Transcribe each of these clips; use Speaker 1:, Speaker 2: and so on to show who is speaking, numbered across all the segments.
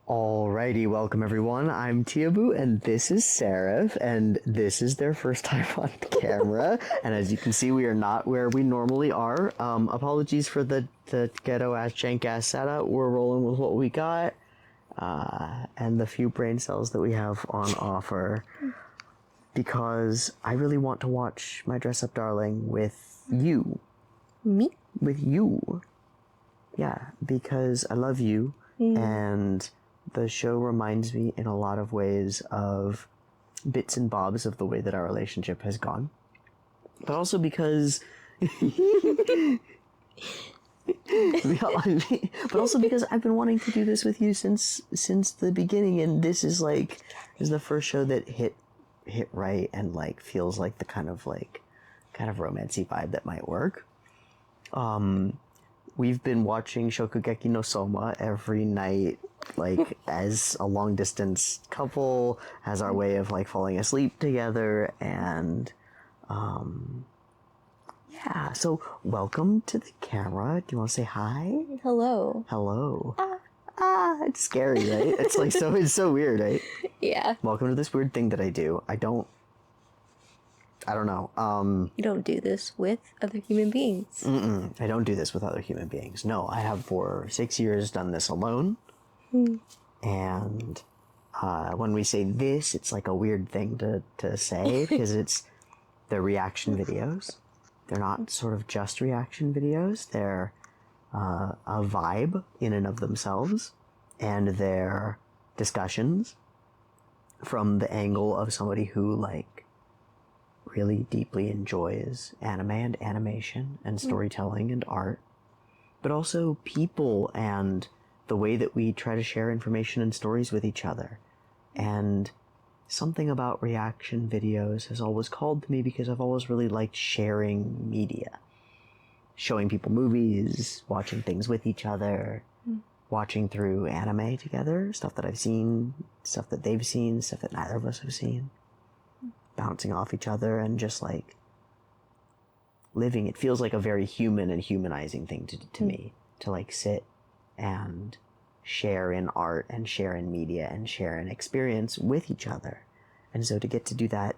Speaker 1: Alrighty, welcome everyone. I'm Teeaboo and this is Seraph, and this is their first time on camera. And as you can see, we are not where we normally are. Apologies for the ghetto ass jank ass setup. We're rolling with what we got, and the few brain cells that we have on offer. Because I really want to watch My Dress Up Darling with you.
Speaker 2: Me?
Speaker 1: With you. Yeah, because I love you, and the show reminds me in a lot of ways of bits and bobs of the way that our relationship has gone. But also because... but also because I've been wanting to do this with you since the beginning, and this is the first show that hit right and like feels like the kind of romancy vibe that might work. We've been watching Shokugeki no Soma every night, like, as a long-distance couple, as our way of, like, falling asleep together, and, yeah, so welcome to the camera. Do you want to say hi?
Speaker 2: Hello.
Speaker 1: Hello. It's scary, right? It's like, it's so weird, right?
Speaker 2: Yeah.
Speaker 1: Welcome to this weird thing that I do. I don't know.
Speaker 2: You don't do this with other human beings.
Speaker 1: I don't do this with other human beings. No, I have for 6 years done this alone. And when we say this, it's like a weird thing to say because they're reaction videos. They're not sort of just reaction videos. They're a vibe in and of themselves. And they're discussions from the angle of somebody who, like, really deeply enjoys anime and animation and storytelling and art, but also people and the way that we try to share information and stories with each other. And something about reaction videos has always called to me because I've always really liked sharing media. Showing people movies, watching things with each other, watching through anime together, stuff that I've seen, stuff that they've seen, stuff that neither of us have seen. Bouncing off each other and just like living. It feels like a very human and humanizing thing to me, to like sit and share in art and share in media and share in experience with each other. And so to get to do that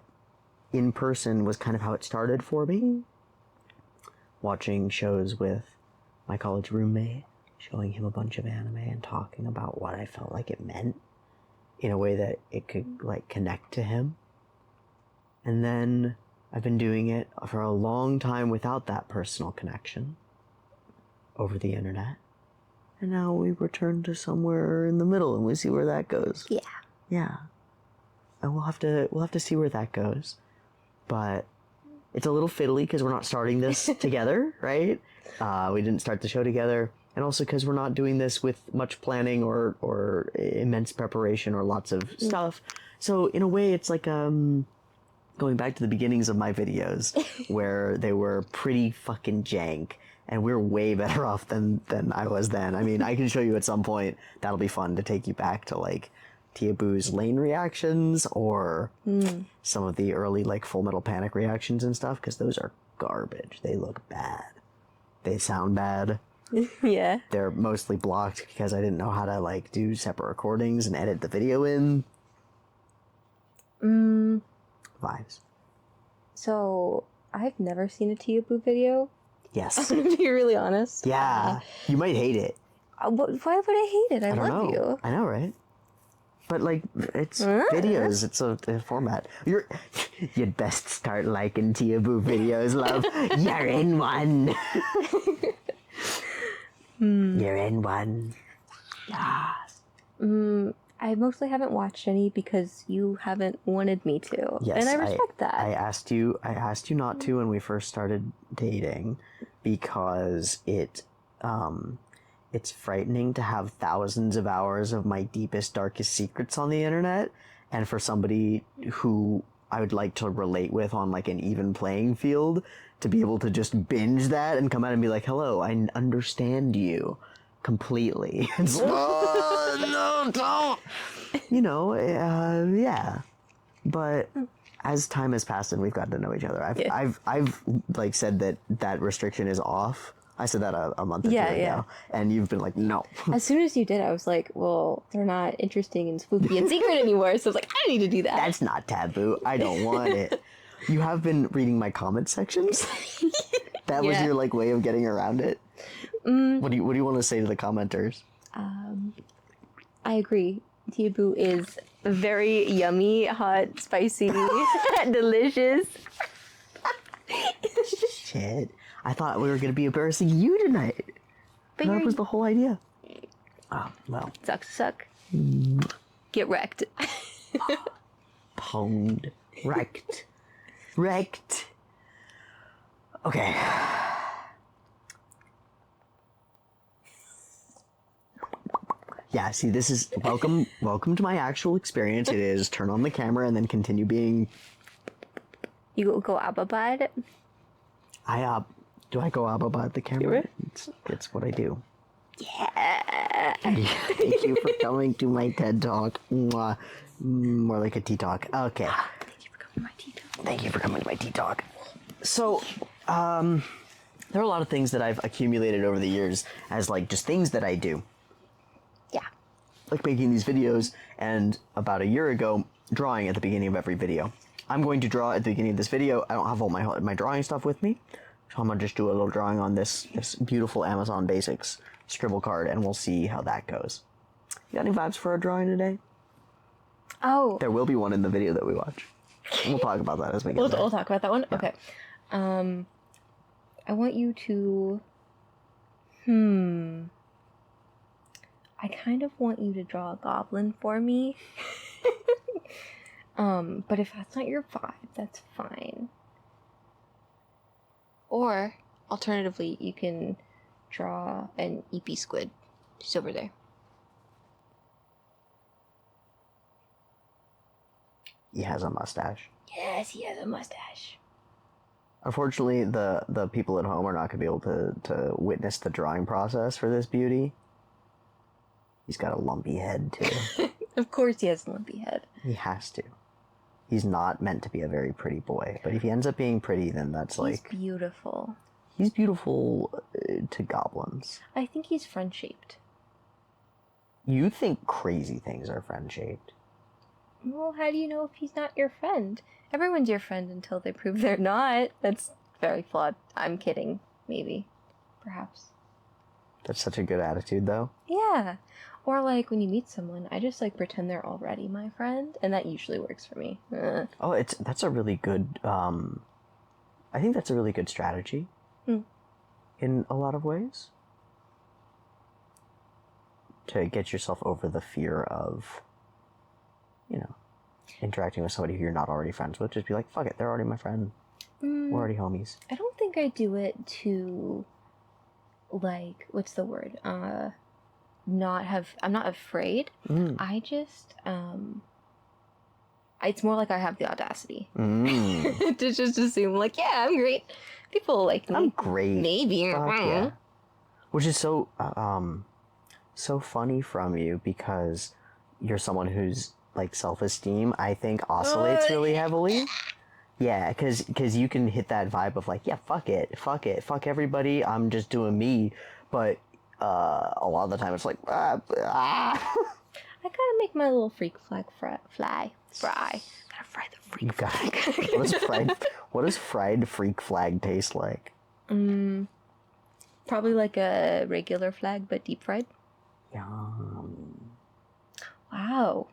Speaker 1: in person was kind of how it started for me. Watching shows with my college roommate, showing him a bunch of anime and talking about what I felt like it meant in a way that it could like connect to him. And then I've been doing it for a long time without that personal connection over the internet. And now we return to somewhere in the middle and we see where that goes.
Speaker 2: Yeah.
Speaker 1: Yeah. And we'll have to see where that goes. But it's a little fiddly because we're not starting this together, right? We didn't start the show together. And also because we're not doing this with much planning or immense preparation or lots of stuff. So in a way it's like going back to the beginnings of my videos where they were pretty fucking jank and we're way better off than I was then. I mean, I can show you at some point. That'll be fun to take you back to like Teeaboo's Lane reactions or some of the early like Full Metal Panic reactions and stuff, because those are garbage. They look bad. They sound bad.
Speaker 2: Yeah.
Speaker 1: They're mostly blocked because I didn't know how to like do separate recordings and edit the video in. Vibes.
Speaker 2: So, I've never seen a Teeaboo video.
Speaker 1: Yes.
Speaker 2: I'm gonna be really honest.
Speaker 1: Yeah. You might hate it.
Speaker 2: Why would I hate it? I love
Speaker 1: don't know.
Speaker 2: you.
Speaker 1: I know, right? But like, it's videos. It's a format. You'd best start liking Teeaboo videos, love. You're in one. You're in one.
Speaker 2: Yeah. I mostly haven't watched any because you haven't wanted me to.
Speaker 1: Yes,
Speaker 2: and I respect that.
Speaker 1: I asked you not to when we first started dating because it's frightening to have thousands of hours of my deepest, darkest secrets on the internet, and for somebody who I would like to relate with on like an even playing field to be able to just binge that and come out and be like, hello, I understand you completely. It's, oh, no, don't. You know, yeah. But as time has passed and we've gotten to know each other, I've like said that restriction is off I said that a month or two
Speaker 2: Yeah,
Speaker 1: ago,
Speaker 2: yeah.
Speaker 1: and you've been like, no.
Speaker 2: As soon as you did, I was like, well, they're not interesting and spooky and secret anymore. So I was like, I don't need to do that.
Speaker 1: That's not taboo. I don't want it. You have been reading my comment sections? That was
Speaker 2: Yeah.
Speaker 1: your like way of getting around it? What do you want to say to the commenters?
Speaker 2: I agree. Teeaboo is very yummy, hot, spicy, delicious.
Speaker 1: Shit. I thought we were going to be embarrassing you tonight.
Speaker 2: But
Speaker 1: That
Speaker 2: you're
Speaker 1: was the whole idea. Oh, well.
Speaker 2: suck. Get wrecked.
Speaker 1: Pwned. Wrecked. Wrecked. Okay. Yeah, see, this is welcome to my actual experience. It is turn on the camera and then continue being.
Speaker 2: You go Ababad?
Speaker 1: Do I go Ababa the camera? It's what I do.
Speaker 2: Yeah.
Speaker 1: Thank you for coming to my TED Talk. Mwah. More like a tea talk. Okay.
Speaker 2: Thank you for coming to my tea talk.
Speaker 1: Thank you for coming to my tea talk. So, there are a lot of things that I've accumulated over the years as like just things that I do.
Speaker 2: Yeah.
Speaker 1: Like making these videos, and about a year ago, drawing at the beginning of every video. I'm going to draw at the beginning of this video. I don't have all my drawing stuff with me, so I'm gonna just do a little drawing on this beautiful Amazon Basics scribble card, and we'll see how that goes. You got any vibes for a drawing today?
Speaker 2: Oh.
Speaker 1: There will be one in the video that we watch. We'll talk about that as we get there.
Speaker 2: We'll talk about that one? Yeah. Okay. I want you to... I kind of want you to draw a goblin for me. But if that's not your vibe, that's fine. Or, alternatively, you can draw an EP squid. She's over there.
Speaker 1: He has a mustache.
Speaker 2: Yes, he has a mustache.
Speaker 1: Unfortunately, the people at home are not going to be able to witness the drawing process for this beauty. He's got a lumpy head, too.
Speaker 2: Of course he has a lumpy head.
Speaker 1: He has to. He's not meant to be a very pretty boy. But if he ends up being pretty, then that's
Speaker 2: He's beautiful.
Speaker 1: He's beautiful to goblins.
Speaker 2: I think he's friend-shaped.
Speaker 1: You think crazy things are friend-shaped.
Speaker 2: Well, how do you know if he's not your friend? Everyone's your friend until they prove they're not. That's very flawed. I'm kidding. Maybe. Perhaps.
Speaker 1: That's such a good attitude, though.
Speaker 2: Yeah. Or, like, when you meet someone, I just, like, pretend they're already my friend, and that usually works for me.
Speaker 1: Oh, that's a really good, I think that's a really good strategy. In a lot of ways. To get yourself over the fear of, interacting with somebody who you're not already friends with. Just be like, fuck it, they're already my friend. We're already homies.
Speaker 2: I don't think I do it to, like, what's the word? I'm not afraid. I just, it's more like I have the audacity. To just assume, like, yeah, I'm great. People like me.
Speaker 1: I'm great.
Speaker 2: Maybe.
Speaker 1: Fuck yeah. Which is so funny from you, because you're someone who's, like, self-esteem, I think, oscillates really heavily. Yeah, because you can hit that vibe of, like, yeah, fuck it, fuck everybody, I'm just doing me. But a lot of the time it's like, I
Speaker 2: gotta make my little freak flag fry. Gotta fry the freak flag.
Speaker 1: What does fried freak flag taste like?
Speaker 2: Probably like a regular flag, but deep fried.
Speaker 1: Yum.
Speaker 2: Wow.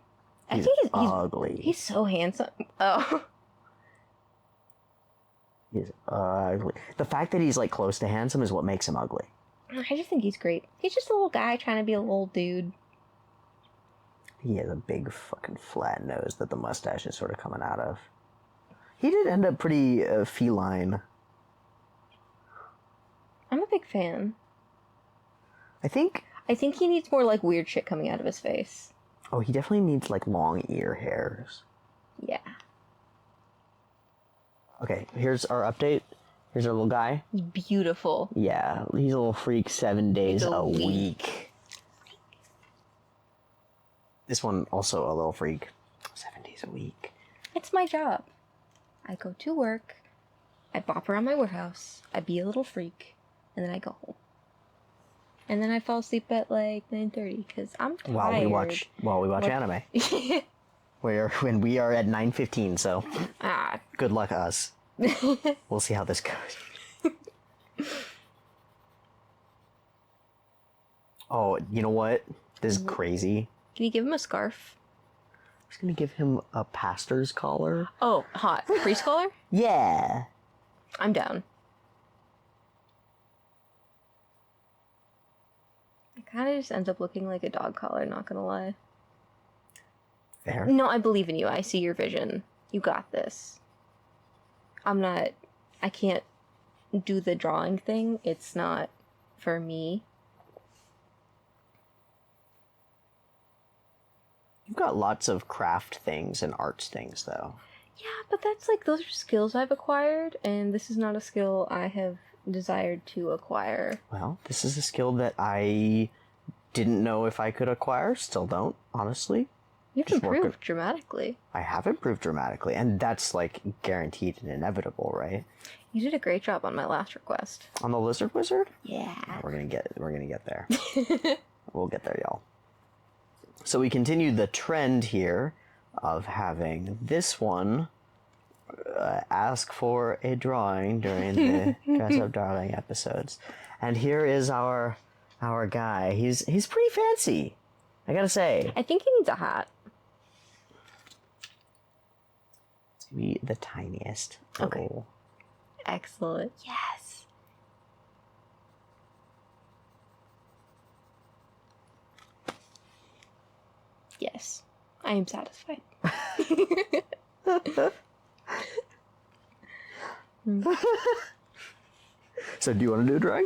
Speaker 2: I
Speaker 1: He's
Speaker 2: think he's
Speaker 1: ugly.
Speaker 2: He's so handsome. Oh.
Speaker 1: He's ugly. The fact that he's, like, close to handsome is what makes him ugly.
Speaker 2: I just think he's great. He's just a little guy trying to be a little dude.
Speaker 1: He has a big fucking flat nose that the mustache is sort of coming out of. He did end up pretty feline.
Speaker 2: I'm a big fan.
Speaker 1: I think
Speaker 2: he needs more, like, weird shit coming out of his face.
Speaker 1: Oh, he definitely needs, like, long ear hairs.
Speaker 2: Yeah.
Speaker 1: Okay, here's our update. Here's our little guy.
Speaker 2: He's beautiful.
Speaker 1: Yeah, he's a little freak 7 days a week. This one also a little freak 7 days a week.
Speaker 2: It's my job. I go to work. I bop around my warehouse. I be a little freak. and then I go home. And then I fall asleep at like 9:30 because I'm tired.
Speaker 1: While we watch anime. When we are at 9:15, so good luck us. We'll see how this goes. Oh, you know what? This is crazy.
Speaker 2: Can you give him a scarf?
Speaker 1: I was gonna give him a pastor's collar.
Speaker 2: Oh, hot. Priest collar?
Speaker 1: Yeah.
Speaker 2: I'm down. It kind of just ends up looking like a dog collar, not gonna lie.
Speaker 1: Fair.
Speaker 2: No, I believe in you. I see your vision. You got this. I can't do the drawing thing. It's not for me.
Speaker 1: You've got lots of craft things and arts things, though.
Speaker 2: Yeah, but that's like, those are skills I've acquired, and this is not a skill I have desired to acquire.
Speaker 1: Well, this is a skill that I didn't know if I could acquire. Still don't, honestly.
Speaker 2: You've improved dramatically.
Speaker 1: I have improved dramatically, and that's like guaranteed and inevitable, right?
Speaker 2: You did a great job on my last request.
Speaker 1: On the Lizard Wizard?
Speaker 2: Yeah.
Speaker 1: We're gonna get there. We'll get there, y'all. So we continue the trend here of having this one ask for a drawing during the Dress Up Darling episodes, and here is our guy. He's pretty fancy, I gotta say.
Speaker 2: I think he needs a hat.
Speaker 1: It's gonna be the tiniest.
Speaker 2: Okay.
Speaker 1: Little...
Speaker 2: Excellent. Yes. Yes. I am satisfied.
Speaker 1: So do you want to do a drawing?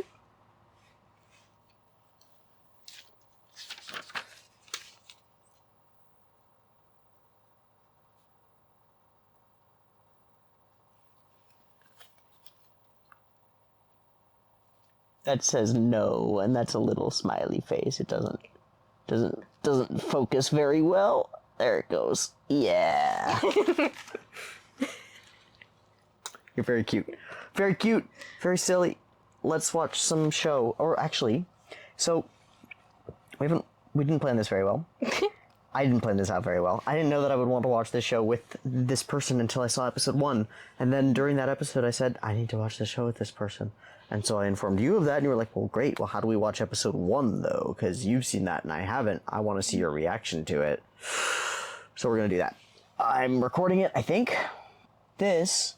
Speaker 1: That says no, and that's a little smiley face. It doesn't focus very well. There it goes. Yeah. You're very cute. Very cute. Very silly. Let's watch some show. Or actually, so we didn't plan this very well. I didn't plan this out very well. I didn't know that I would want to watch this show with this person until I saw episode 1. And then during that episode I said, I need to watch this show with this person. And so I informed you of that, and you were like, well, great. Well, how do we watch episode 1, though? Because you've seen that, and I haven't. I want to see your reaction to it. So we're going to do that. I'm recording it, I think. This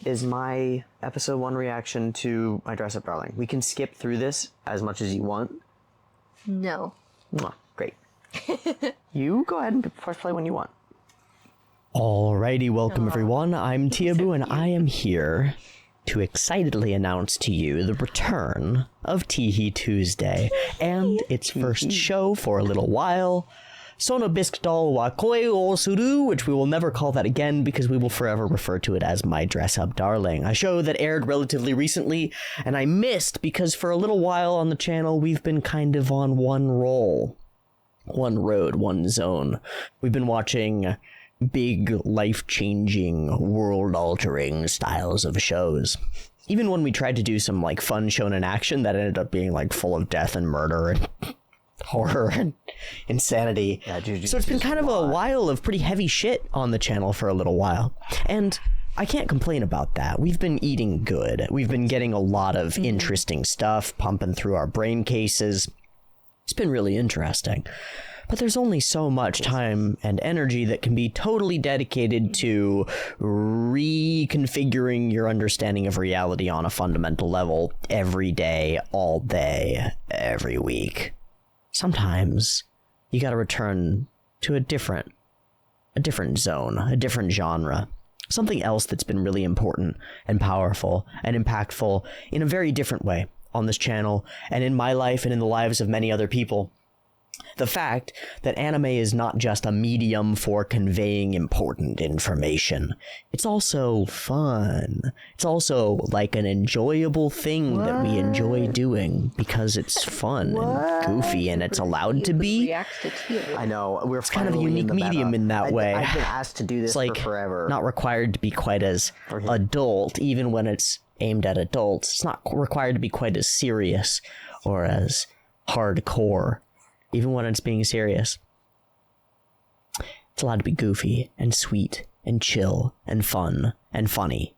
Speaker 1: is my episode 1 reaction to my Dress Up Darling. We can skip through this as much as you want.
Speaker 2: No.
Speaker 1: Mwah, great. You go ahead and press play when you want.
Speaker 3: Alrighty, welcome everyone. I'm Teeaboo, and I am here to excitedly announce to you the return of Teehee Tuesday and its first show for a little while, Sono Bisque Doll wa Koi o Suru, which we will never call that again because we will forever refer to it as My Dress Up Darling, a show that aired relatively recently and I missed because for a little while on the channel we've been kind of on one roll, one road, one zone. We've been watching big, life-changing, world-altering styles of shows. Even when we tried to do some, like, fun shonen action, that ended up being, like, full of death and murder and horror and insanity. Yeah, so it's been kind of a while of pretty heavy shit on the channel for a little while. And I can't complain about that. We've been eating good. We've been getting a lot of interesting stuff pumping through our brain cases. It's been really interesting. But there's only so much time and energy that can be totally dedicated to reconfiguring your understanding of reality on a fundamental level every day, all day, every week. Sometimes you gotta return to a different zone, a different genre. Something else that's been really important and powerful and impactful in a very different way on this channel and in my life and in the lives of many other people. The fact that anime is not just a medium for conveying important information. It's also fun. It's also like an enjoyable thing that we enjoy doing because it's fun and goofy and it's allowed to be.
Speaker 1: I know.
Speaker 3: It's kind of a unique medium in that way.
Speaker 1: I've been asked to do this
Speaker 3: it's like
Speaker 1: for forever.
Speaker 3: Not required to be quite as adult, even when it's aimed at adults. It's not required to be quite as serious or as hardcore, even when it's being serious. It's allowed to be goofy and sweet and chill and fun and funny.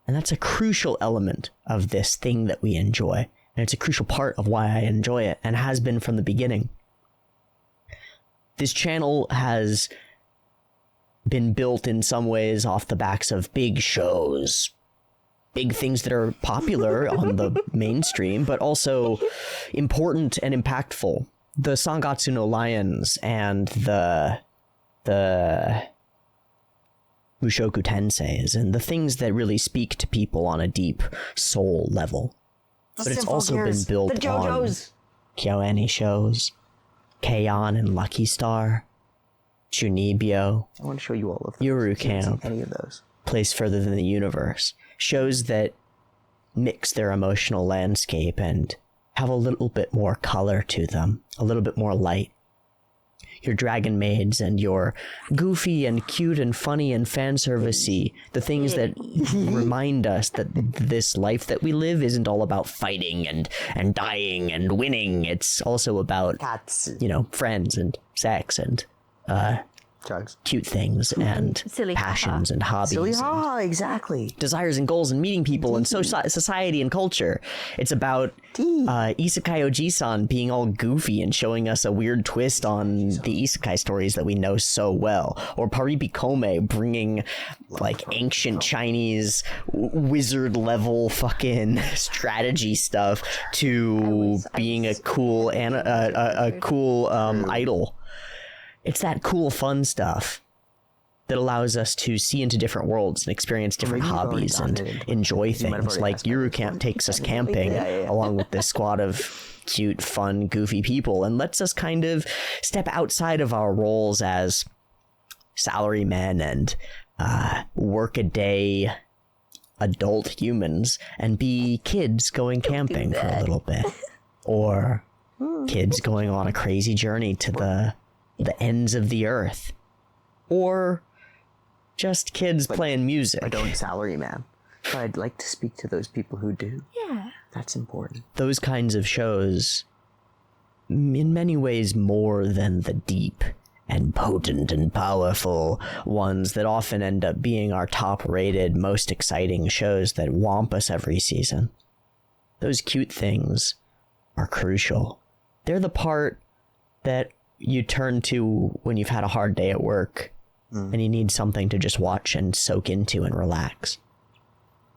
Speaker 3: And that's a crucial element of this thing that we enjoy. And it's a crucial part of why I enjoy it, and has been from the beginning. This channel has been built in some ways off the backs of big shows, big things that are popular on the mainstream, but also important and impactful. The Sangatsu no Lions and the Mushoku Tenseis, and the things that really speak to people on a deep soul level. But it's also been built on Kyoani shows, Keion and Lucky Star, Junibyo,
Speaker 1: I want to show you all of them.
Speaker 3: Yuru Camp,
Speaker 1: Any of those.
Speaker 3: Place Further Than the Universe. Shows that mix their emotional landscape and have a little bit more color to them, a little bit more light. Your dragon maids and your goofy and cute and funny and fan servicey, the things that remind us that this life that we live isn't all about fighting and dying and winning. It's also about
Speaker 1: Cats.
Speaker 3: friends and sex and
Speaker 1: Drugs.
Speaker 3: cute things and
Speaker 2: Silly
Speaker 3: passions and hobbies.
Speaker 1: Silly
Speaker 3: and
Speaker 1: ha, exactly.
Speaker 3: desires and goals and meeting people and society and culture. It's about Isekai Oji-san being all goofy and showing us a weird twist on the isekai stories that we know so well. Or Paripi Kome bringing like ancient Chinese wizard level fucking strategy stuff to being a cool idol. It's that cool fun stuff that allows us to see into different worlds and experience different hobbies and enjoy things. Like Yuru Camp takes us camping along with this squad of cute, fun, goofy people, and lets us kind of step outside of our roles as salarymen and work-a-day adult humans and be kids going camping for a little bit. Or kids going on a crazy journey to the ends of the earth. Or just kids playing music.
Speaker 1: I don't salary man, but I'd like to speak to those people who do.
Speaker 2: Yeah.
Speaker 1: That's important.
Speaker 3: Those kinds of shows, in many ways more than the deep and potent and powerful ones that often end up being our top-rated, most exciting shows that whomp us every season. Those cute things are crucial. They're the part that you turn to when you've had a hard day at work and you need something to just watch and soak into and relax.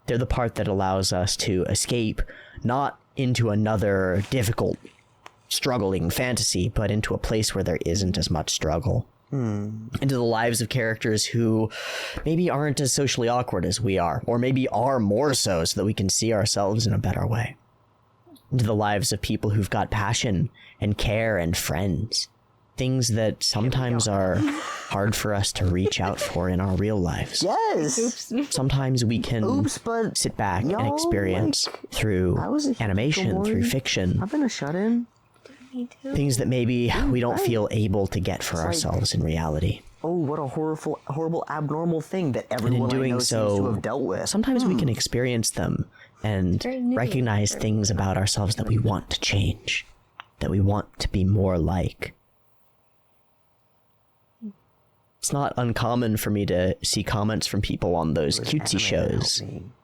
Speaker 3: They're the part that allows us to escape, not into another difficult, struggling fantasy, but into a place where there isn't as much struggle. Into the lives of characters who maybe aren't as socially awkward as we are, or maybe are more so that we can see ourselves in a better way. Into the lives of people who've got passion and care and friends. Things that sometimes are hard for us to reach out for in our real lives.
Speaker 1: Yes.
Speaker 3: Sometimes we can
Speaker 1: But
Speaker 3: sit back and
Speaker 1: y'all,
Speaker 3: experience
Speaker 1: like,
Speaker 3: through
Speaker 1: I was a
Speaker 3: animation, through
Speaker 1: hikikomori.
Speaker 3: fiction,
Speaker 1: I've been a shut-in.
Speaker 2: Me too.
Speaker 3: things that maybe we don't feel able to get for
Speaker 1: like-
Speaker 3: ourselves in reality.
Speaker 1: Oh, what a horrible, abnormal thing that
Speaker 3: And
Speaker 1: everyone
Speaker 3: in doing
Speaker 1: I know seems to
Speaker 3: so,
Speaker 1: have dealt with.
Speaker 3: sometimes we can experience them and
Speaker 2: Very new.
Speaker 3: recognize things about ourselves that we want to change, that we want to be more like. It's not uncommon for me to see comments from people on those cutesy shows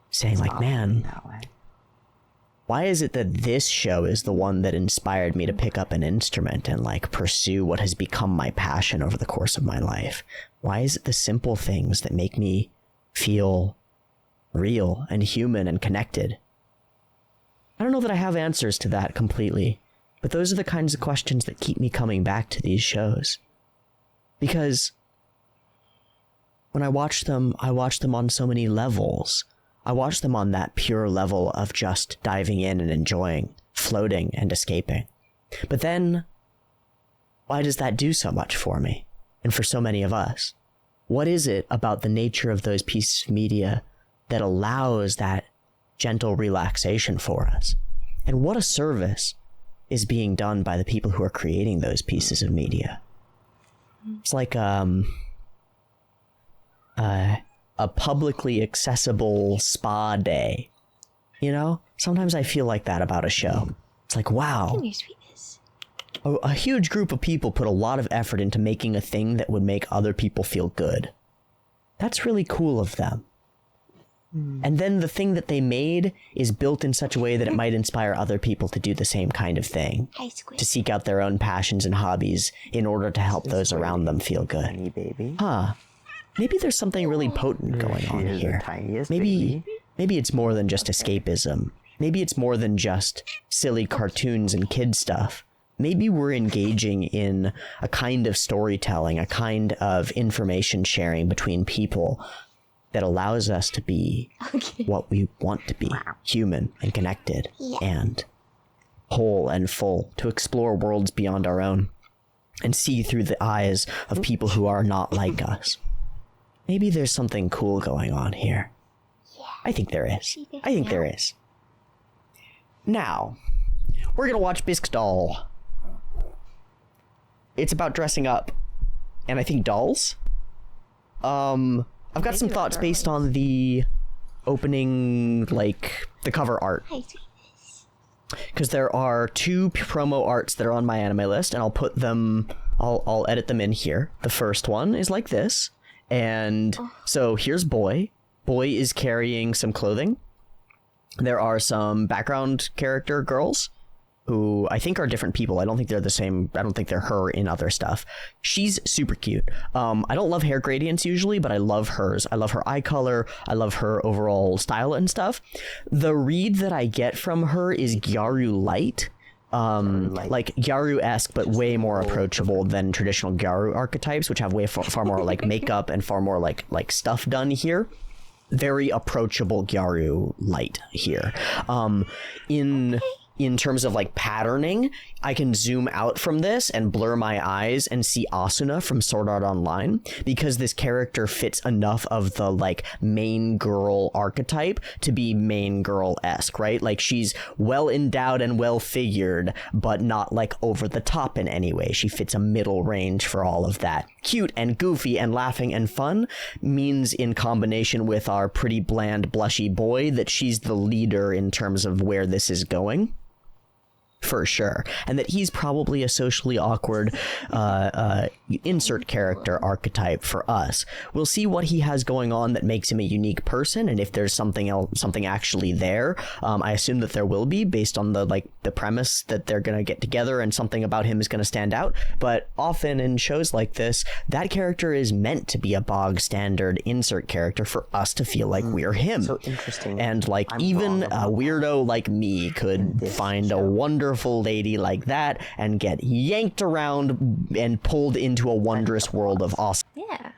Speaker 3: saying like, man, why is it that this show is the one that inspired me to pick up an instrument and like pursue what has become my passion over the course of my life? Why is it the simple things that make me feel real and human and connected? I don't know that I have answers to that completely, but those are the kinds of questions that keep me coming back to these shows. Because when I watch them on so many levels. I watch them on that pure level of just diving in and enjoying, floating and escaping. But then, why does that do so much for me? And for so many of us? What is it about the nature of those pieces of media that allows that gentle relaxation for us? And what a service is being done by the people who are creating those pieces of media? It's like a publicly accessible spa day You know? Sometimes I feel like that about a show. It's like, wow.
Speaker 2: Your sweetness.
Speaker 3: A huge group of people put a lot of effort into making a thing that would make other people feel good. That's really cool of them. And then the thing that they made is built in such a way that it might inspire other people to do the same kind of thing. To seek out their own passions and hobbies in order to help those around them feel good.
Speaker 1: Tiny baby.
Speaker 3: Huh. Maybe there's something really potent going on
Speaker 1: She is the
Speaker 3: here.
Speaker 1: tiniest
Speaker 3: Maybe
Speaker 1: baby.
Speaker 3: it's more than just escapism. Maybe it's more than just silly cartoons and kid stuff. Maybe we're engaging in a kind of storytelling, a kind of information sharing between people that allows us to be what we want to be, human and connected and whole and full, to explore worlds beyond our own and see through the eyes of people who are not like us. Maybe there's something cool going on here. I think there is. I think there is. Now, we're gonna watch Bisque Doll. It's about dressing up, and I think dolls. I've got some thoughts based on the opening, like, the cover art. Because there are 2 promo arts that are on my anime list, and I'll put them, I'll edit them in here. The first one is like this, and so here's Boy. Boy is carrying some clothing. There are some background character girls who I think are different people. I don't think they're the same. I don't think they're her in other stuff. She's super cute. I don't love hair gradients usually, but I love hers. I love her eye color. I love her overall style and stuff. The read that I get from her is Gyaru light. Like Gyaru-esque, but way more approachable than traditional Gyaru archetypes, which have way far more like makeup and far more like stuff done here. Very approachable Gyaru light here. In terms of like patterning, I can zoom out from this and blur my eyes and see Asuna from Sword Art Online, because this character fits enough of the like main girl archetype to be main girl-esque, right? Like she's well endowed and well figured, but not like over the top in any way. She fits a middle range for all of that. Cute and goofy and laughing and fun means, in combination with our pretty bland blushy boy, that she's the leader in terms of where this is going. For sure. And that he's probably a socially awkward insert character archetype for us. We'll see what he has going on that makes him a unique person, and if there's something actually there. I assume that there will be, based on the premise that they're gonna get together and something about him is gonna stand out. But often in shows like this, that character is meant to be a bog standard insert character for us to feel like we're him.
Speaker 1: So interesting.
Speaker 3: And like even a weirdo like me could find a wonderful lady like that and get yanked around and pulled into a wondrous world of awesome.
Speaker 2: Yeah.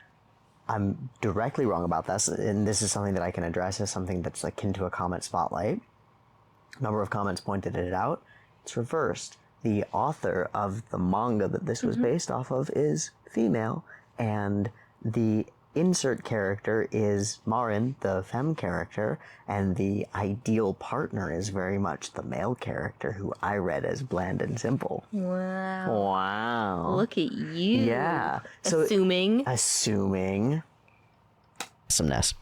Speaker 1: I'm directly wrong about this, and this is something that I can address as something that's akin to a comment spotlight. A number of comments pointed it out. It's reversed. The author of the manga that this was based off of is female, and the insert character is Marin, the femme character, and the ideal partner is very much the male character, who I read as bland and simple.
Speaker 2: Wow.
Speaker 1: Wow.
Speaker 2: Look at you.
Speaker 1: Yeah. So
Speaker 2: Assuming.
Speaker 3: Awesomeness.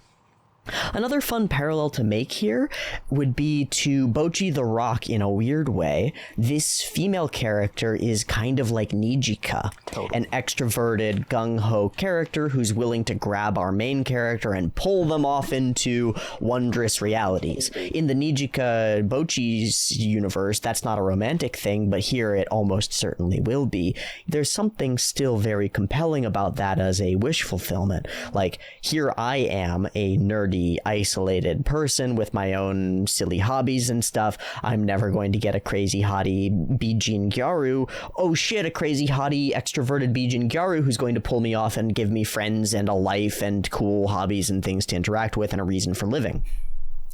Speaker 3: Another fun parallel to make here would be to Bocchi the Rock in a weird way. This female character is kind of like Nijika, an extroverted, gung-ho character who's willing to grab our main character and pull them off into wondrous realities. In the Nijika Bocchi's universe, that's not a romantic thing, but here it almost certainly will be. There's something still very compelling about that as a wish fulfillment. Like, here I am, a nerdy, isolated person with my own silly hobbies and stuff. I'm never going to get a crazy hottie Bijin Gyaru. Oh shit, a crazy hottie extroverted Bijin Gyaru who's going to pull me off and give me friends and a life and cool hobbies and things to interact with and a reason for living.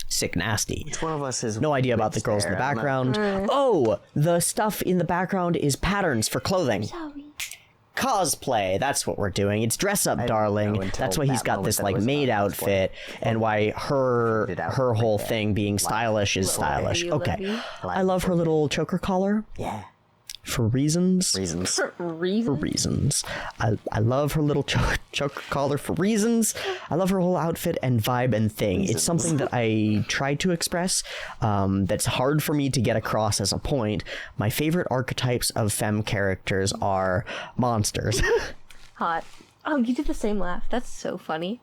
Speaker 3: Sick nasty.
Speaker 1: Which one of us is
Speaker 3: no idea about the girls in the background. Oh, the stuff in the background is patterns for clothing. Cosplay, that's what we're doing. It's dress up, darling. That's why he's got this like maid outfit, and why her whole thing being stylish is stylish. Okay, I love her little choker collar.
Speaker 1: Yeah.
Speaker 3: For reasons.
Speaker 1: Reasons.
Speaker 2: For reasons.
Speaker 3: Reasons. I love her little choker collar for reasons. I love her whole outfit and vibe and thing. It's something that I try to express that's hard for me to get across as a point. My favorite archetypes of femme characters are monsters.
Speaker 2: Hot. Oh, you did the same laugh. That's so funny.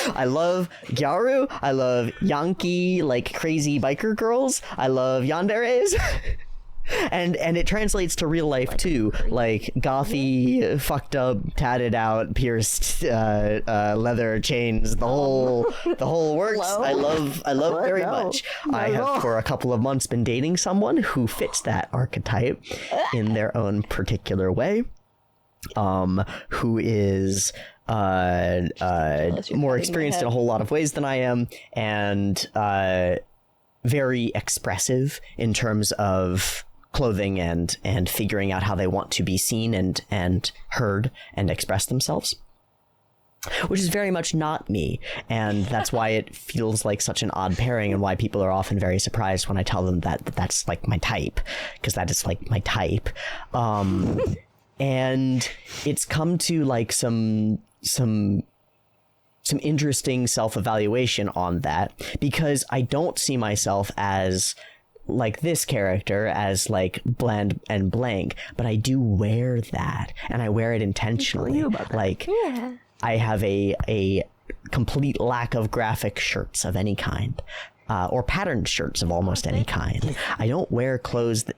Speaker 3: I love Gyaru. I love Yankee, like crazy biker girls. I love yanderes. And it translates to real life too, like gothy, fucked up, tatted out, pierced, leather chains, the whole works. I love very much. I have for a couple of months been dating someone who fits that archetype in their own particular way, who is more experienced in a whole lot of ways than I am, and very expressive in terms of clothing and figuring out how they want to be seen and heard and express themselves, which is very much not me, and that's why it feels like such an odd pairing, and why people are often very surprised when I tell them that that's like my type, because that is like my type. And it's come to like some interesting self-evaluation on that, because I don't see myself as like this character, as like bland and blank, but I do wear that, and I wear it intentionally. Like, I have a complete lack of graphic shirts of any kind, or patterned shirts of almost any kind. I don't wear clothes that...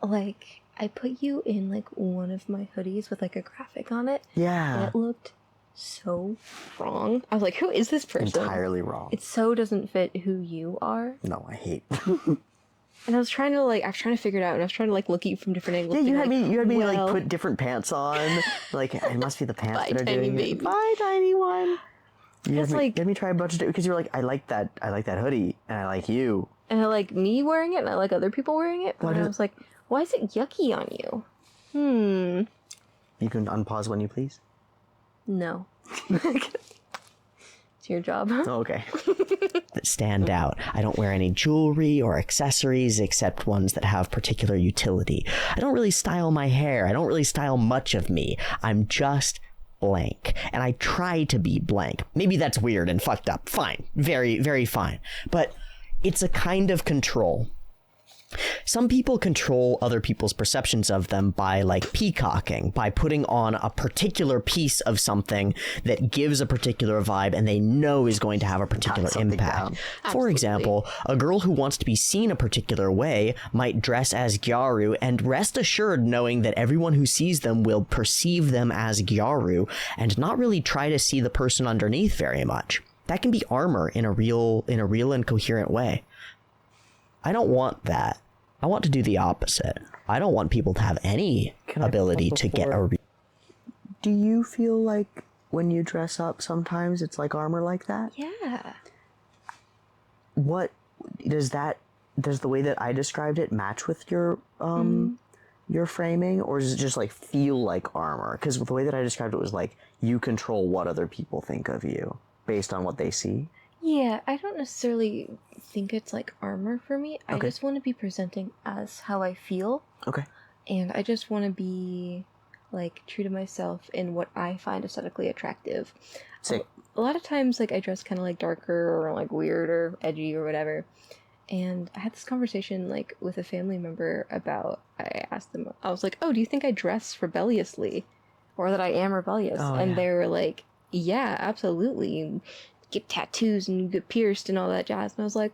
Speaker 2: Like, I put you in like one of my hoodies with like a graphic on it.
Speaker 1: Yeah.
Speaker 2: And it looked so wrong. I was like, who is this person?
Speaker 1: Entirely wrong.
Speaker 2: It so doesn't fit who you are.
Speaker 1: No, I hate.
Speaker 2: And I was trying to figure it out, and I was trying to like look at you from different angles.
Speaker 1: Yeah,
Speaker 2: being
Speaker 1: you had me
Speaker 2: well,
Speaker 1: like put different pants on. Like, it must be the pants
Speaker 2: Bye,
Speaker 1: that are
Speaker 2: tiny
Speaker 1: doing
Speaker 2: baby.
Speaker 1: it. Bye, tiny one. You
Speaker 2: It's
Speaker 1: had me try a bunch of because you're like, I like that hoodie, and I like you.
Speaker 2: and I like me wearing it, and I like other people wearing it. But
Speaker 1: Why
Speaker 2: I was like, why is it yucky on you?
Speaker 1: You can unpause when you please.
Speaker 2: No. It's your job.
Speaker 1: Oh, okay.
Speaker 3: that stand out. I don't wear any jewelry or accessories except ones that have particular utility. I don't really style my hair. I don't really style much of me. I'm just blank, and I try to be blank. Maybe that's weird and fucked up. Fine. Very, very fine. But it's a kind of control. Some people control other people's perceptions of them by like peacocking, by putting on a particular piece of something that gives a particular vibe and they know is going to have a particular impact. For example, a girl who wants to be seen a particular way might dress as Gyaru and rest assured knowing that everyone who sees them will perceive them as Gyaru and not really try to see the person underneath very much. That can be armor in a real and coherent way. I don't want that. I want to do the opposite. I don't want people to have any ability to get a...
Speaker 1: Do you feel like when you dress up sometimes it's like armor like that?
Speaker 2: Yeah.
Speaker 1: What does the way that I described it match with your framing, or does it just like feel like armor? Because the way that I described it was like you control what other people think of you based on what they see.
Speaker 2: Yeah, I don't necessarily think it's like armor for me. I just want to be presenting as how I feel. Okay. And I just want to be like true to myself in what I find aesthetically attractive.
Speaker 1: Sick.
Speaker 2: A lot of times like I dress kind of like darker or like weird or edgy or whatever. And I had this conversation like with a family member about, I asked them, I was like, oh, do you think I dress rebelliously? Or that I am rebellious? And they were like, yeah, absolutely. Get tattoos and get pierced and all that jazz. And I was like,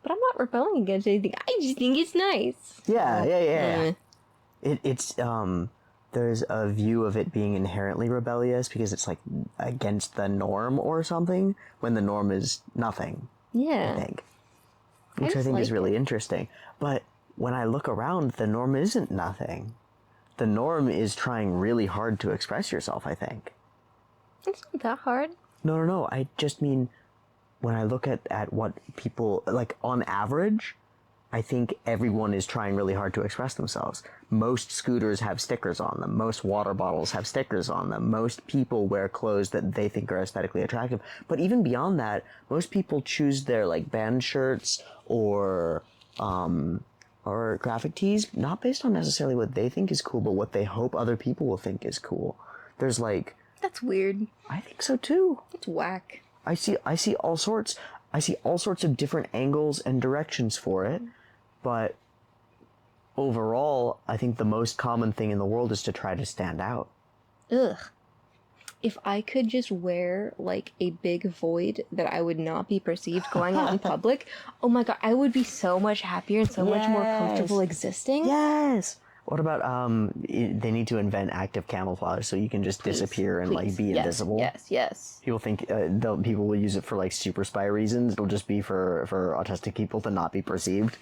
Speaker 2: but I'm not rebelling against anything. I just think it's nice.
Speaker 1: Yeah. It's there's a view of it being inherently rebellious because it's like against the norm or something when the norm is nothing.
Speaker 2: Yeah.
Speaker 1: I think. Which I think is really interesting. But when I look around, the norm isn't nothing. The norm is trying really hard to express yourself, I think.
Speaker 2: It's not that hard.
Speaker 1: No. I just mean when I look at what people, like on average, I think everyone is trying really hard to express themselves. Most scooters have stickers on them. Most water bottles have stickers on them. Most people wear clothes that they think are aesthetically attractive. But even beyond that, most people choose their like band shirts or or graphic tees, not based on necessarily what they think is cool, but what they hope other people will think is cool. There's like,
Speaker 2: That's weird.
Speaker 1: I think so too.
Speaker 2: That's whack.
Speaker 1: I see all sorts of different angles and directions for it, but overall, I think the most common thing in the world is to try to stand out.
Speaker 2: Ugh. If I could just wear, like, a big void that I would not be perceived going out in public, oh my god, I would be so much happier and so much more comfortable existing.
Speaker 1: Yes! What about, they need to invent active camouflage so you can just disappear and, like, be invisible?
Speaker 2: Yes.
Speaker 1: People think, people will use it for, like, super spy reasons. It'll just be for autistic people to not be perceived.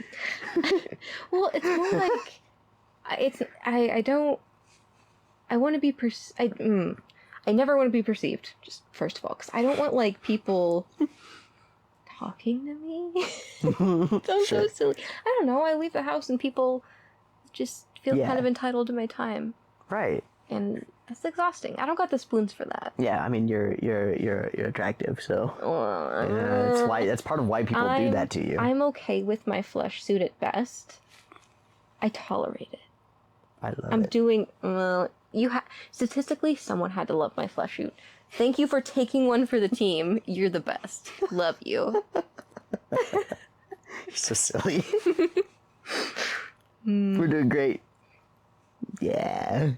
Speaker 2: Well, it's more like, I want to be I never want to be perceived, just first of all, because I don't want, like, people talking to me. Sounds so silly. I don't know, I leave the house and people just feel kind of entitled to my time.
Speaker 1: Right.
Speaker 2: And that's exhausting. I don't got the spoons for that.
Speaker 1: Yeah, I mean, you're attractive, so that's part of why people do that to you.
Speaker 2: I'm okay with my flesh suit at best. I tolerate it.
Speaker 1: I love
Speaker 2: I'm
Speaker 1: it.
Speaker 2: doing, statistically, someone had to love my flesh suit. Thank you for taking one for the team. You're the best. Love you.
Speaker 1: You're so silly. We're doing great. Yeah.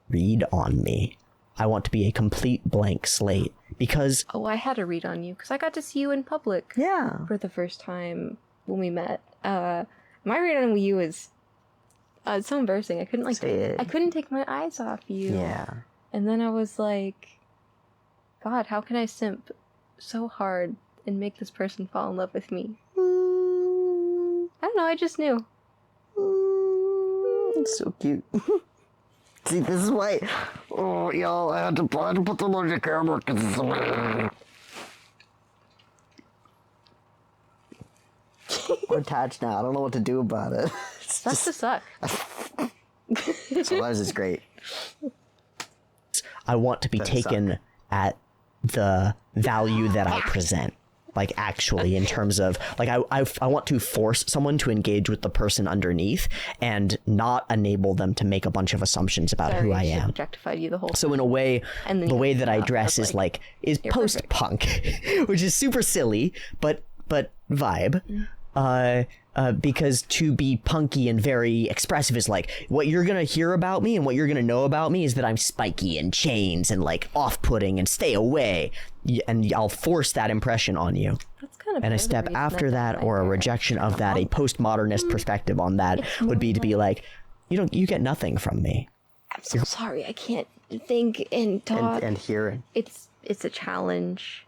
Speaker 3: Read on me. I want to be a complete blank slate because
Speaker 2: Oh, I had to read on you because I got to see you in public.
Speaker 1: Yeah.
Speaker 2: For the first time when we met. My read on you is it's so embarrassing. I couldn't I couldn't take my eyes off you.
Speaker 1: Yeah.
Speaker 2: And then I was like, God, how can I simp so hard and make this person fall in love with me? I don't know, I just knew.
Speaker 1: It's so cute. See, this is why. Oh, y'all, I had to put them on the camera because it's so. We're attached now. I don't know what to do about it.
Speaker 2: That's to suck.
Speaker 1: Sometimes it's great.
Speaker 3: I want to be taken at the value that I present. Like, actually, in terms of, like, I want to force someone to engage with the person underneath and not enable them to make a bunch of assumptions about who I am.
Speaker 2: Objectified you the whole
Speaker 3: So in a way, the way that I dress is is
Speaker 2: you're
Speaker 3: post-punk, which is super silly, but vibe. Because to be punky and very expressive is like, what you're gonna hear about me and what you're gonna know about me is that I'm spiky and chains and like off-putting and stay away, and I'll force that impression on you.
Speaker 2: That's kind of
Speaker 3: And a step after that, or a rejection of that, a postmodernist perspective on that would be to be like, you get nothing from me.
Speaker 2: I'm so sorry, I can't think and talk.
Speaker 1: And hear.
Speaker 2: It's a challenge.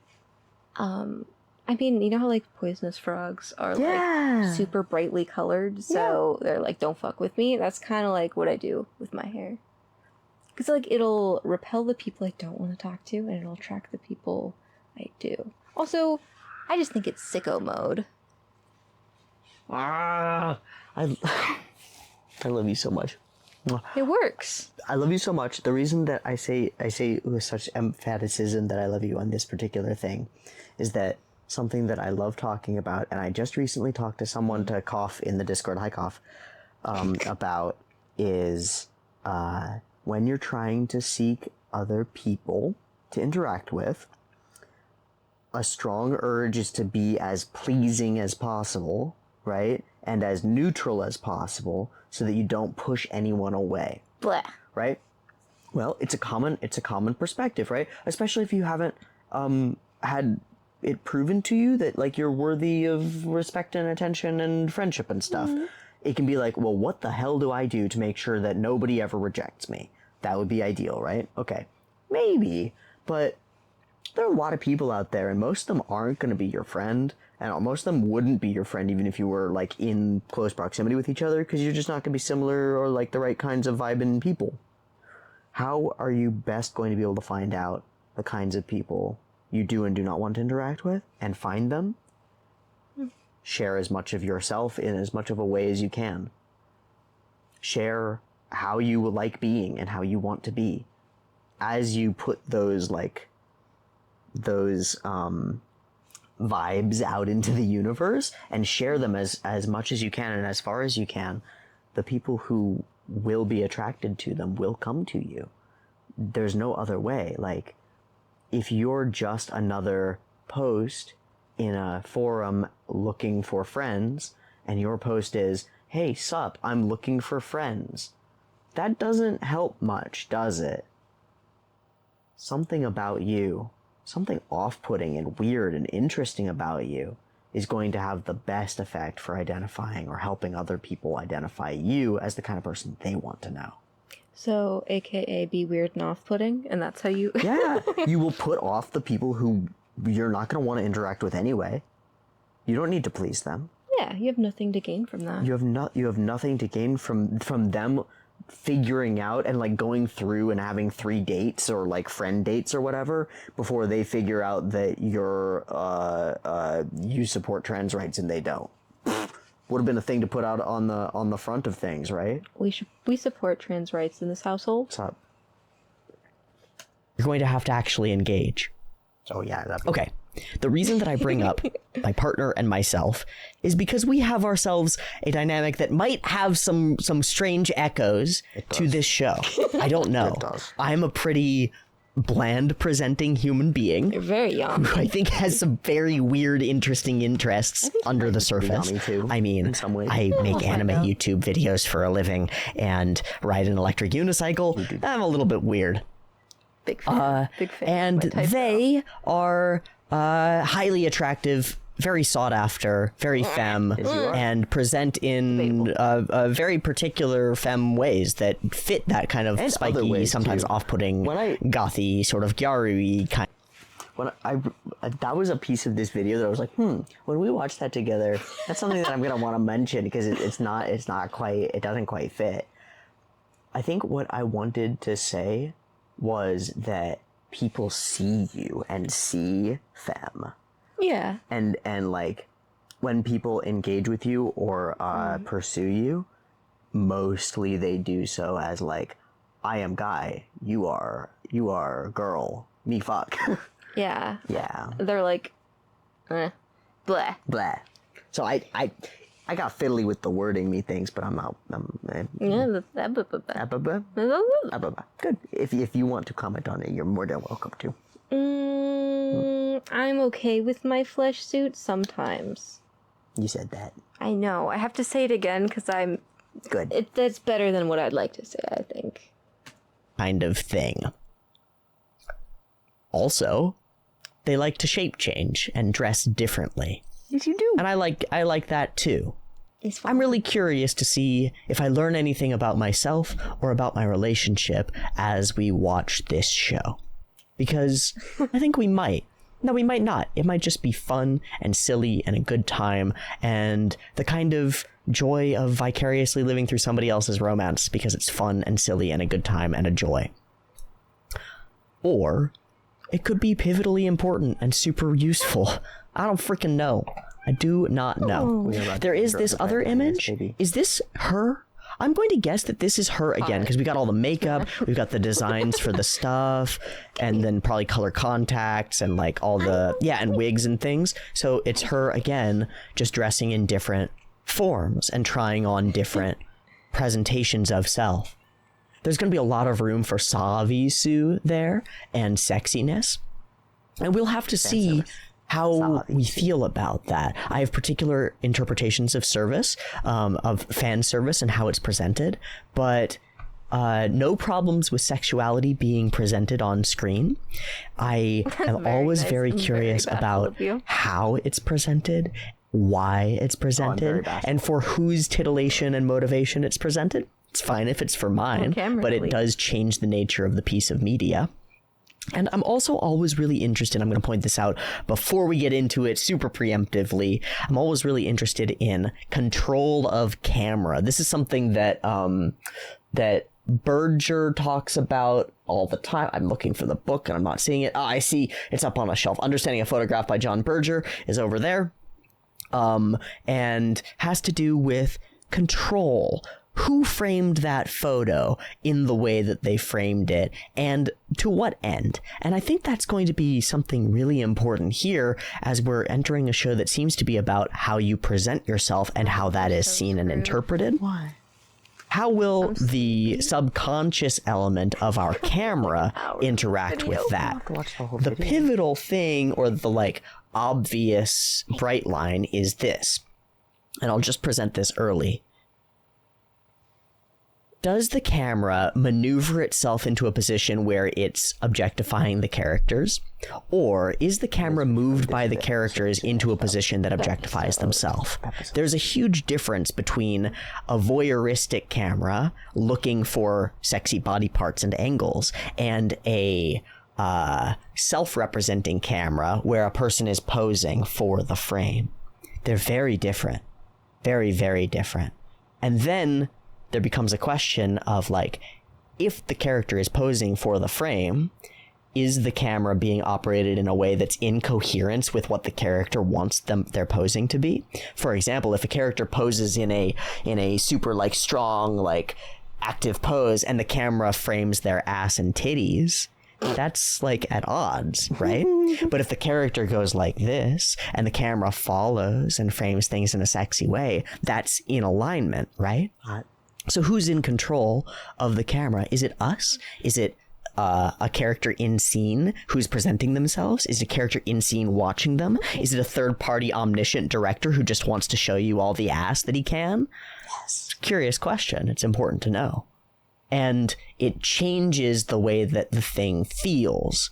Speaker 2: I mean, you know how, like, poisonous frogs are, like, super brightly colored, so they're like, don't fuck with me? That's kind of, like, what I do with my hair. Because, like, it'll repel the people I don't want to talk to, and it'll attract the people I do. Also, I just think it's sicko mode.
Speaker 1: I love you so much.
Speaker 2: It works.
Speaker 1: I love you so much. The reason that I say with such emphaticism that I love you on this particular thing is that something that I love talking about, and I just recently talked to someone to cough in the Discord, hi cough, about is when you're trying to seek other people to interact with, a strong urge is to be as pleasing as possible, right? And as neutral as possible so that you don't push anyone away.
Speaker 2: Blah.
Speaker 1: Right? Well, it's a common perspective, right? Especially if you haven't had it proven to you that, like, you're worthy of respect and attention and friendship and stuff. Mm-hmm. It can be like, well, what the hell do I do to make sure that nobody ever rejects me? That would be ideal, right? Okay. Maybe, but there are a lot of people out there, and most of them aren't going to be your friend, and most of them wouldn't be your friend even if you were, like, in close proximity with each other, because you're just not going to be similar or, like, the right kinds of vibing people. How are you best going to be able to find out the kinds of people you do and do not want to interact with, and find them? Share as much of yourself in as much of a way as you can. Share how you like being and how you want to be. As you put those vibes out into the universe and share them as much as you can and as far as you can, the people who will be attracted to them will come to you. There's no other way. Like, if you're just another post in a forum looking for friends, and your post is, hey, sup, I'm looking for friends, that doesn't help much, does it? Something about you, something off-putting and weird and interesting about you is going to have the best effect for identifying or helping other people identify you as the kind of person they want to know.
Speaker 2: So, AKA be weird and off-putting, and that's how you...
Speaker 1: Yeah, you will put off the people who you're not going to want to interact with anyway. You don't need to please them.
Speaker 2: Yeah, you have nothing to gain from that.
Speaker 1: You have nothing to gain from them figuring out and like going through and having 3 dates or like friend dates or whatever before they figure out that you support trans rights and they don't. Would have been a thing to put out on the front of things, right?
Speaker 2: We support trans rights in this household.
Speaker 1: What's up?
Speaker 3: You're going to have to actually engage.
Speaker 1: Oh yeah.
Speaker 3: Okay. The reason that I bring up my partner and myself is because we have ourselves a dynamic that might have some strange echoes to this show. I don't know.
Speaker 1: It does.
Speaker 3: I'm a pretty bland presenting human being
Speaker 2: You're very young.
Speaker 3: who I think has some very weird, interesting interests under the surface.
Speaker 1: yummy, too,
Speaker 3: I mean,
Speaker 1: in some ways.
Speaker 3: I make anime
Speaker 2: out.
Speaker 3: YouTube videos for a living and ride an electric unicycle. I'm a little bit weird.
Speaker 2: Big fan. Big fan.
Speaker 3: And
Speaker 2: My type
Speaker 3: they are highly attractive, very sought after, very femme, and present in very particular femme ways that fit that kind of
Speaker 1: And other
Speaker 3: spiky,
Speaker 1: ways,
Speaker 3: sometimes
Speaker 1: too.
Speaker 3: off-putting, gothy, sort of gyaru-y kind.
Speaker 1: When that was a piece of this video that I was like, when we watch that together, that's something that I'm gonna want to mention because it doesn't quite fit. I think what I wanted to say was that people see you and see femme,
Speaker 2: Yeah.
Speaker 1: and like when people engage with you or pursue you, mostly they do so as like, I am guy, you are girl, me fuck.
Speaker 2: Yeah.
Speaker 1: Yeah.
Speaker 2: They're like, blah.
Speaker 1: Blah. So I got fiddly with the wording me things, but I'm not.
Speaker 2: Yeah.
Speaker 1: Good. If you want to comment on it, you're more than welcome to.
Speaker 2: I'm okay with my flesh suit sometimes.
Speaker 1: You said that.
Speaker 2: I know. I have to say it again because I'm...
Speaker 1: Good.
Speaker 2: That's better than what I'd like to say, I think.
Speaker 3: Kind of thing. Also, they like to shape change and dress differently.
Speaker 1: Yes, you do.
Speaker 3: And I like that too.
Speaker 2: It's fun.
Speaker 3: I'm really curious to see if I learn anything about myself or about my relationship as we watch this show. Because I think we might. No, we might not. It might just be fun and silly and a good time and the kind of joy of vicariously living through somebody else's romance because it's fun and silly and a good time and a joy. Or it could be pivotally important and super useful. I don't freaking know. I do not know. There is this other image. Is this her? I'm going to guess that this is her again because we got all the makeup, we've got the designs for the stuff, and then probably color contacts and like all the, and wigs and things. So it's her again, just dressing in different forms and trying on different presentations of self. There's going to be a lot of room for savisu there and sexiness. And we'll have to see how we feel about that. I have particular interpretations of service, of fan service and how it's presented, but no problems with sexuality being presented on screen. I am always very curious about how it's presented, why it's presented, and for whose titillation and motivation it's presented. It's fine if it's for mine, but it does change the nature of the piece of media. And I'm also always really interested, I'm going to point this out before we get into it super preemptively, I'm always really interested in control of camera. This is something that that Berger talks about all the time. I'm looking for the book and I'm not seeing it. I see it's up on a shelf. Understanding a Photograph by John Berger is over there, and has to do with control. who framed that photo in the way that they framed it, and to what end? And I think that's going to be something really important here as we're entering a show that seems to be about how you present yourself and how that is seen and interpreted.
Speaker 1: Why?
Speaker 3: How will the subconscious element of our camera interact with that? The pivotal thing, or the like obvious bright line, is this, and I'll just present this early. Does the camera maneuver itself into a position where it's objectifying the characters? Or is the camera moved by the characters into a position that objectifies themselves? There's a huge difference between a voyeuristic camera looking for sexy body parts and angles and a self-representing camera where a person is posing for the frame. They're very different. Very, very different. And then there becomes a question of, like, if the character is posing for the frame, is the camera being operated in a way that's in coherence with what the character wants they're posing to be? For example, if a character poses in a super, like, strong, like, active pose and the camera frames their ass and titties, that's, like, at odds, right? But if the character goes like this and the camera follows and frames things in a sexy way, that's in alignment, right? So who's in control of the camera? Is it us? Is it a character in scene who's presenting themselves? Is it a character in scene watching them? Is it a third-party omniscient director who just wants to show you all the ass that he can? Yes. It's a curious question. It's important to know. And it changes the way that the thing feels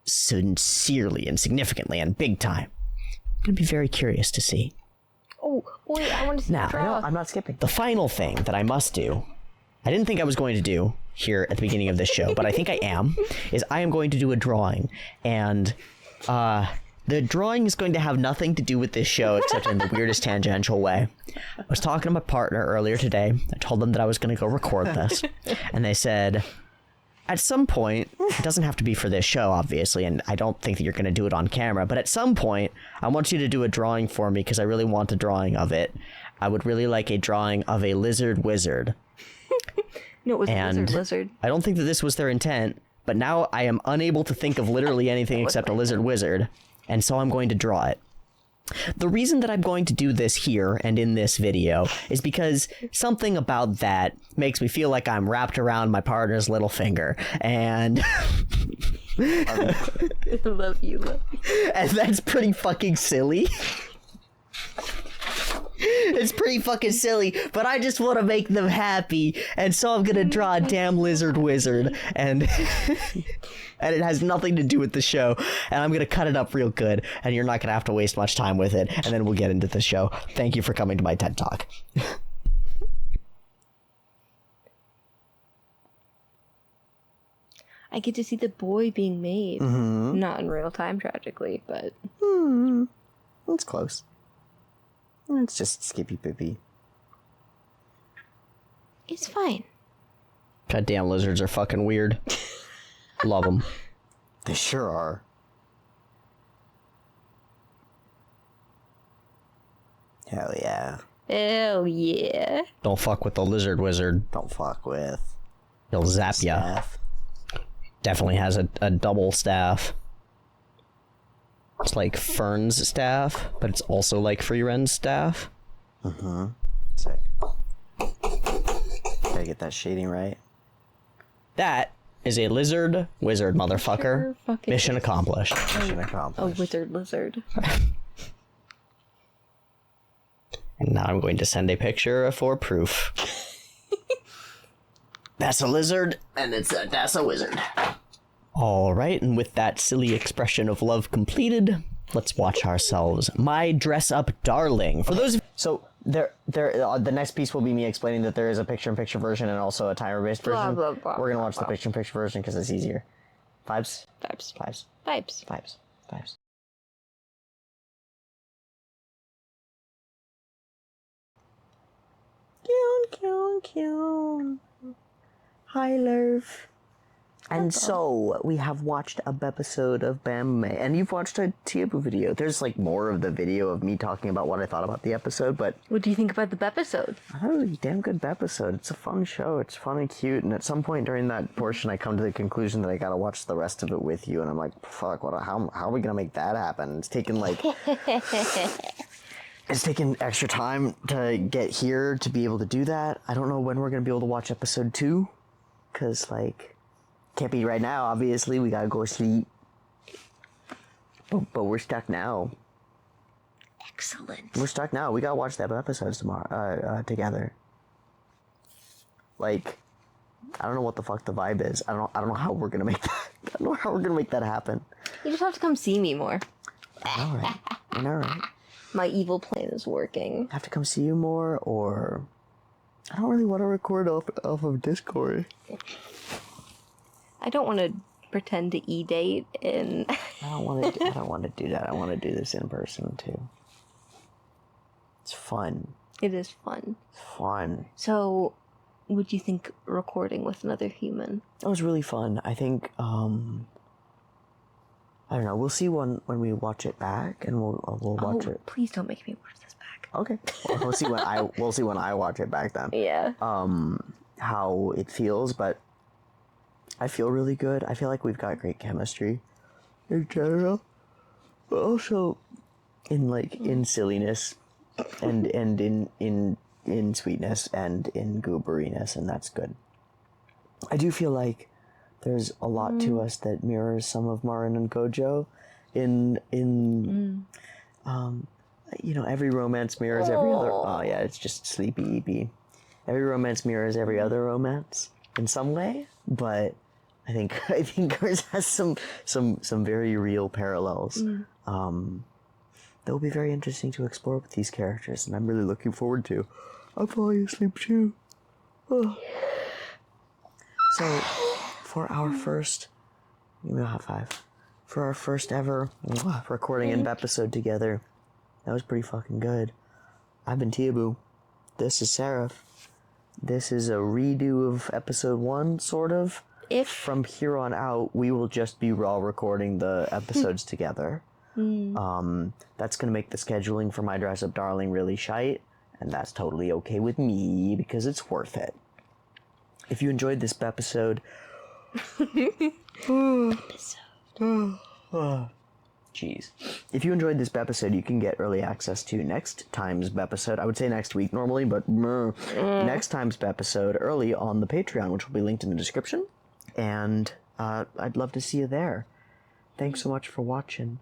Speaker 3: sincerely and significantly and big time. I'm going to be very curious to see.
Speaker 2: Oh, wait, I want to see
Speaker 3: now,
Speaker 2: the draw.
Speaker 1: I'm not skipping.
Speaker 3: The final thing that I must do, I didn't think I was going to do here at the beginning of this show, but I think I am, is I am going to do a drawing. And the drawing is going to have nothing to do with this show except in the weirdest tangential way. I was talking to my partner earlier today. I told them that I was going to go record this. And they said, at some point, it doesn't have to be for this show, obviously, and I don't think that you're going to do it on camera, but at some point, I want you to do a drawing for me because I really want a drawing of it. I would really like a drawing of a lizard wizard.
Speaker 2: No, it was a lizard.
Speaker 3: I don't think that this was their intent, but now I am unable to think of literally anything except a lizard wizard, and so I'm going to draw it. The reason that I'm going to do this here and in this video is because something about that makes me feel like I'm wrapped around my partner's little finger, and
Speaker 2: love you.
Speaker 3: And that's pretty fucking silly. It's pretty fucking silly, but I just want to make them happy, and so I'm gonna draw a damn lizard wizard, and and it has nothing to do with the show, and I'm gonna cut it up real good, and you're not gonna have to waste much time with it, and then we'll get into the show. Thank you for coming to my TED Talk.
Speaker 2: I get to see the boy being made. Not in real time, tragically, but...
Speaker 1: It's close. It's just skippy pippy.
Speaker 2: It's fine.
Speaker 3: Goddamn lizards are fucking weird. Love them.
Speaker 1: They sure are. Hell yeah.
Speaker 2: Hell yeah.
Speaker 3: Don't fuck with the lizard wizard.
Speaker 1: Don't fuck with.
Speaker 3: He'll zap ya.
Speaker 1: Staff.
Speaker 3: Definitely has a double staff. It's like Fern's staff, but it's also like Freeren's staff.
Speaker 1: Sick. Gotta get that shading right.
Speaker 3: That is a lizard wizard, motherfucker.
Speaker 2: Sure
Speaker 3: Mission accomplished.
Speaker 1: Mission
Speaker 2: A
Speaker 1: accomplished.
Speaker 2: wizard lizard.
Speaker 3: And now I'm going to send a picture for proof. That's a lizard, and that's a wizard. All right, and with that silly expression of love completed, let's watch ourselves My Dress Up Darling. For those of
Speaker 1: So the next piece will be me explaining that there is a picture-in-picture version and also a timer-based version.
Speaker 2: Blah, blah, blah,
Speaker 1: We're gonna watch
Speaker 2: blah.
Speaker 1: the picture-in-picture version because it's easier. Vibes?
Speaker 2: Vibes.
Speaker 1: Vibes.
Speaker 2: Vibes.
Speaker 1: Vibes. Vibes. Hi, love. And so we have watched a episode of Bam, and you've watched a Teeaboo video. There's like more of the video of me talking about what I thought about the episode, but
Speaker 2: What do you think about the episode?
Speaker 1: I thought it was a damn good episode. It's a fun show. It's fun and cute. And at some point during that portion, I come to the conclusion that I gotta watch the rest of it with you. And I'm like, fuck, how are we gonna make that happen? It's taken like it's taken extra time to get here to be able to do that. I don't know when we're gonna be able to watch episode 2, because like. Can't be right now, obviously. We gotta go sleep. But we're stuck now.
Speaker 2: Excellent.
Speaker 1: We're stuck now. We gotta watch the episodes tomorrow, together. Like, I don't know what the fuck the vibe is. I don't know how we're gonna make that. I don't know how we're gonna make that happen.
Speaker 2: You just have to come see me more.
Speaker 1: Alright. Alright.
Speaker 2: My evil plan is working.
Speaker 1: Have to come see you more, or I don't really want to record off of Discord.
Speaker 2: I don't want to pretend to e-date in...
Speaker 1: I don't want to do that. I want to do this in person too. It's fun.
Speaker 2: It is fun.
Speaker 1: It's fun.
Speaker 2: So, would you think recording with another human?
Speaker 1: It was really fun. I think I don't know. We'll see when we watch it back, and we'll watch it.
Speaker 2: Please don't make me watch this back.
Speaker 1: Okay. Well, we'll see when I watch it back then.
Speaker 2: Yeah.
Speaker 1: How it feels, but I feel really good. I feel like we've got great chemistry in general, but also in silliness, and in sweetness and in gooberiness, and that's good. I do feel like there's a lot to us that mirrors some of Marin and Gojo every romance mirrors every other. Oh yeah, it's just sleepy EP. Every romance mirrors every other romance in some way, but I think ours has some very real parallels. That will be very interesting to explore with these characters, and I'm really looking forward to. I'm falling asleep too. Oh. So, for our first, give me a high five. For our first ever recording and episode together, that was pretty fucking good. I've been Teeaboo. This is Seraph. This is a redo of episode 1, sort of. From here on out, we will just be raw recording the episodes together. That's gonna make the scheduling for My Dress Up Darling really shite, and that's totally okay with me because it's worth it. If you enjoyed this episode, jeez. If you enjoyed this episode, you can get early access to next time's episode. I would say next week normally, but next time's episode early on the Patreon, which will be linked in the description. And I'd love to see you there. Thanks so much for watching.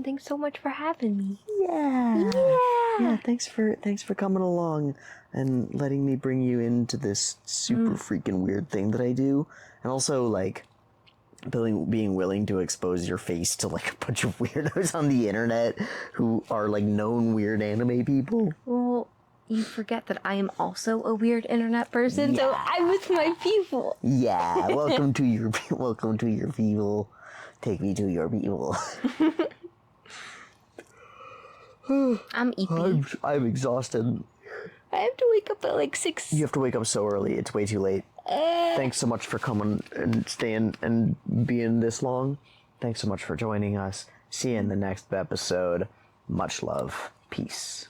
Speaker 2: Thanks so much for having me.
Speaker 1: Yeah, thanks for coming along and letting me bring you into this super freaking weird thing that I do. And also, like, being willing to expose your face to, like, a bunch of weirdos on the internet who are, like, known weird anime people.
Speaker 2: Well, you forget that I am also a weird internet person, so I'm with my people.
Speaker 1: Yeah, welcome to your people. Take me to your people.
Speaker 2: I'm EP.
Speaker 1: I'm exhausted.
Speaker 2: I have to wake up at like 6.
Speaker 1: You have to wake up so early. It's way too late. Thanks so much for coming and staying and being this long. Thanks so much for joining us. See you in the next episode. Much love. Peace.